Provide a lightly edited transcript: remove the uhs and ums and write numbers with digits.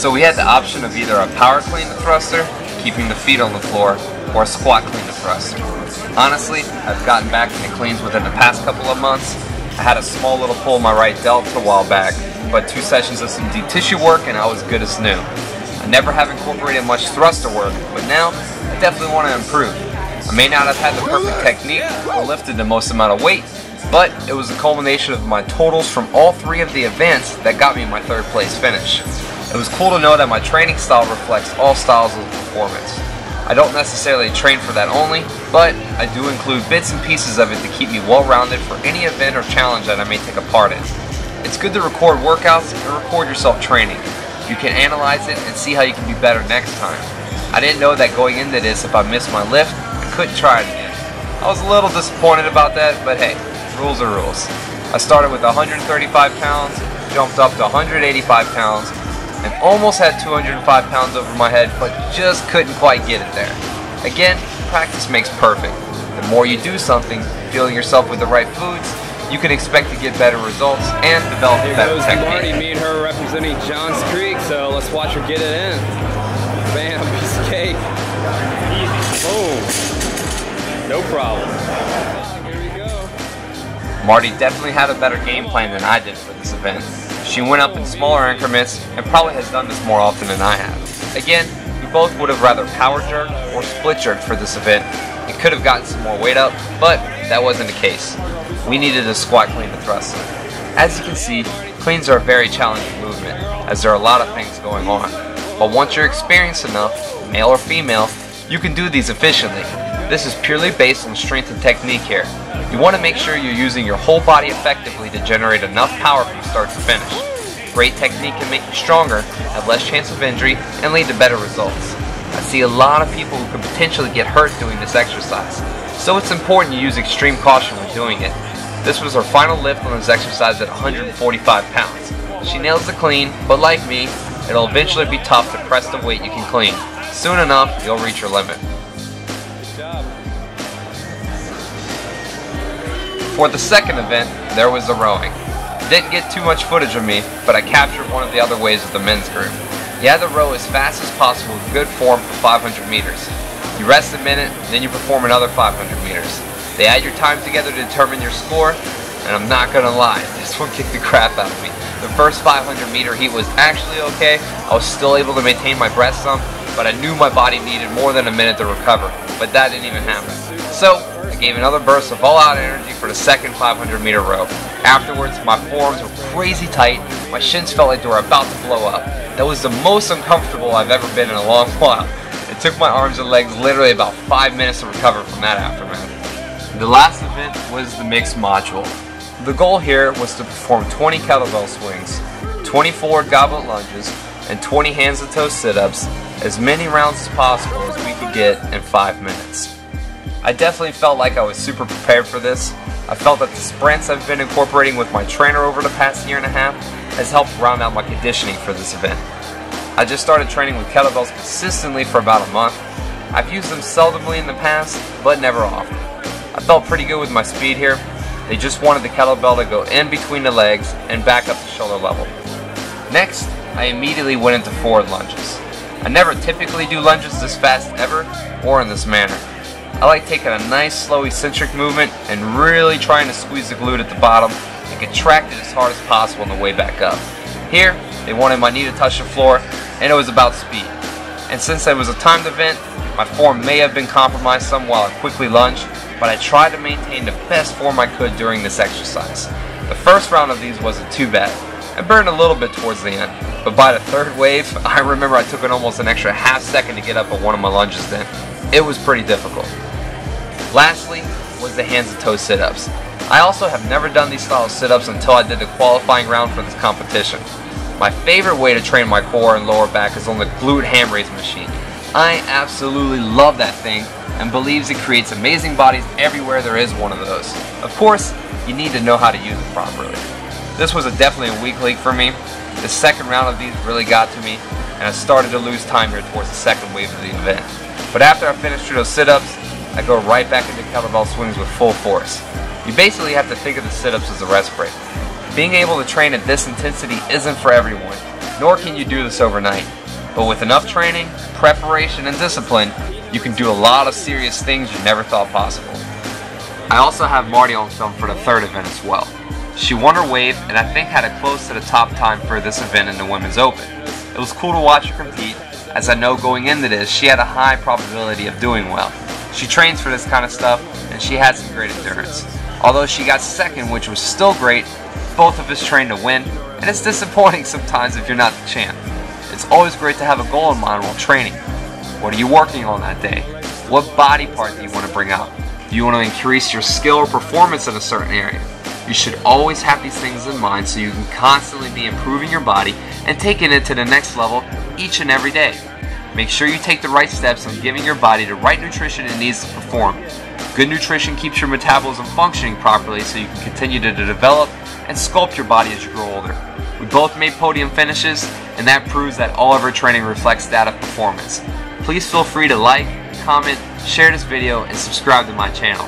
So we had the option of either a power clean to thruster, keeping the feet on the floor, or a squat clean to thruster. Honestly, I've gotten back into cleans within the past couple of months. I had a small little pull in my right delts a while back, but 2 sessions of some deep tissue work and I was good as new. I never have incorporated much thruster work, but now I definitely want to improve. I may not have had the perfect technique or lifted the most amount of weight, but it was a culmination of my totals from all 3 of the events that got me my 3rd place finish. It was cool to know that my training style reflects all styles of performance. I don't necessarily train for that only, but I do include bits and pieces of it to keep me well-rounded for any event or challenge that I may take a part in. It's good to record workouts and record yourself training. You can analyze it and see how you can be better next time. I didn't know that going into this, if I missed my lift, I couldn't try it again. I was a little disappointed about that, but hey, rules are rules. I started with 135 pounds, jumped up to 185 pounds, and almost had 205 pounds over my head, but just couldn't quite get it there. Again, practice makes perfect. The more you do something, fueling yourself with the right foods, you can expect to get better results and develop better technique. Marty, me and her representing Johns Creek, so let's watch her get it in. Bam, piece of cake. Easy. Boom. No problem. Here we go. Marty definitely had a better game plan than I did for this event. She went up in smaller increments and probably has done this more often than I have. Again, we both would have rather power jerked or split jerked for this event. It could have gotten some more weight up, but that wasn't the case. We needed a squat clean to thruster. As you can see, cleans are a very challenging movement, as there are a lot of things going on. But once you're experienced enough, male or female, you can do these efficiently. This is purely based on strength and technique here. You want to make sure you're using your whole body effectively to generate enough power from start to finish. Great technique can make you stronger, have less chance of injury, and lead to better results. I see a lot of people who can potentially get hurt doing this exercise, so it's important you use extreme caution when doing it. This was her final lift on this exercise at 145 pounds. She nails the clean, but like me, it'll eventually be tough to press the weight you can clean. Soon enough, you'll reach your limit. For the second event, there was the rowing. Didn't get too much footage of me, but I captured one of the other ways with the men's group. You had to row as fast as possible in good form for 500 meters. You rest a minute, then you perform another 500 meters. They add your time together to determine your score, and I'm not gonna lie, this one kicked the crap out of me. The first 500 meter heat was actually okay. I was still able to maintain my breath some, but I knew my body needed more than a minute to recover, but that didn't even happen. So, I gave another burst of all-out energy for the second 500 meter row. Afterwards, my forearms were crazy tight, my shins felt like they were about to blow up. That was the most uncomfortable I've ever been in a long while. It took my arms and legs literally about 5 minutes to recover from that aftermath. The last event was the mixed module. The goal here was to perform 20 kettlebell swings, 20 forward goblet lunges, and 20 hands to toes sit-ups, as many rounds as possible as we could get in 5 minutes. I definitely felt like I was super prepared for this. I felt that the sprints I've been incorporating with my trainer over the past year and a half has helped round out my conditioning for this event. I just started training with kettlebells consistently for about a month. I've used them seldomly in the past, but never often. I felt pretty good with my speed here. They just wanted the kettlebell to go in between the legs and back up to shoulder level. Next, I immediately went into forward lunges. I never typically do lunges this fast ever, or in this manner. I like taking a nice slow eccentric movement and really trying to squeeze the glute at the bottom and contract it as hard as possible on the way back up. Here, they wanted my knee to touch the floor, and it was about speed. And since it was a timed event, my form may have been compromised some while I quickly lunged, but I tried to maintain the best form I could during this exercise. The first round of these wasn't too bad. I burned a little bit towards the end, but by the third wave, I remember I took almost an extra half second to get up at one of my lunges then. It was pretty difficult. Lastly was the hands and toes sit-ups. I also have never done these style of sit-ups until I did the qualifying round for this competition. My favorite way to train my core and lower back is on the glute ham raise machine. I absolutely love that thing and believes it creates amazing bodies everywhere there is one of those. Of course, you need to know how to use it properly. This was definitely a weak link for me. The second round of these really got to me, and I started to lose time here towards the second wave of the event. But after I finished through those sit-ups, I go right back into kettlebell swings with full force. You basically have to think of the sit-ups as a rest break. Being able to train at this intensity isn't for everyone. nor can you do this overnight. But with enough training, preparation, and discipline, you can do a lot of serious things you never thought possible. I also have Marty on film for the third event as well. She won her wave and I think had it close to the top time for this event in the Women's Open. It was cool to watch her compete, as I know going into this she had a high probability of doing well. She trains for this kind of stuff and she had some great endurance. Although she got second, which was still great, both of us trained to win, and it's disappointing sometimes if you're not the champ. It's always great to have a goal in mind while training. What are you working on that day? What body part do you want to bring out? Do you want to increase your skill or performance in a certain area? You should always have these things in mind so you can constantly be improving your body and taking it to the next level each and every day. Make sure you take the right steps on giving your body the right nutrition it needs to perform. Good nutrition keeps your metabolism functioning properly so you can continue to develop and sculpt your body as you grow older. We both made podium finishes, and that proves that all of our training reflects that of performance. Please feel free to like, comment, share this video, and subscribe to my channel.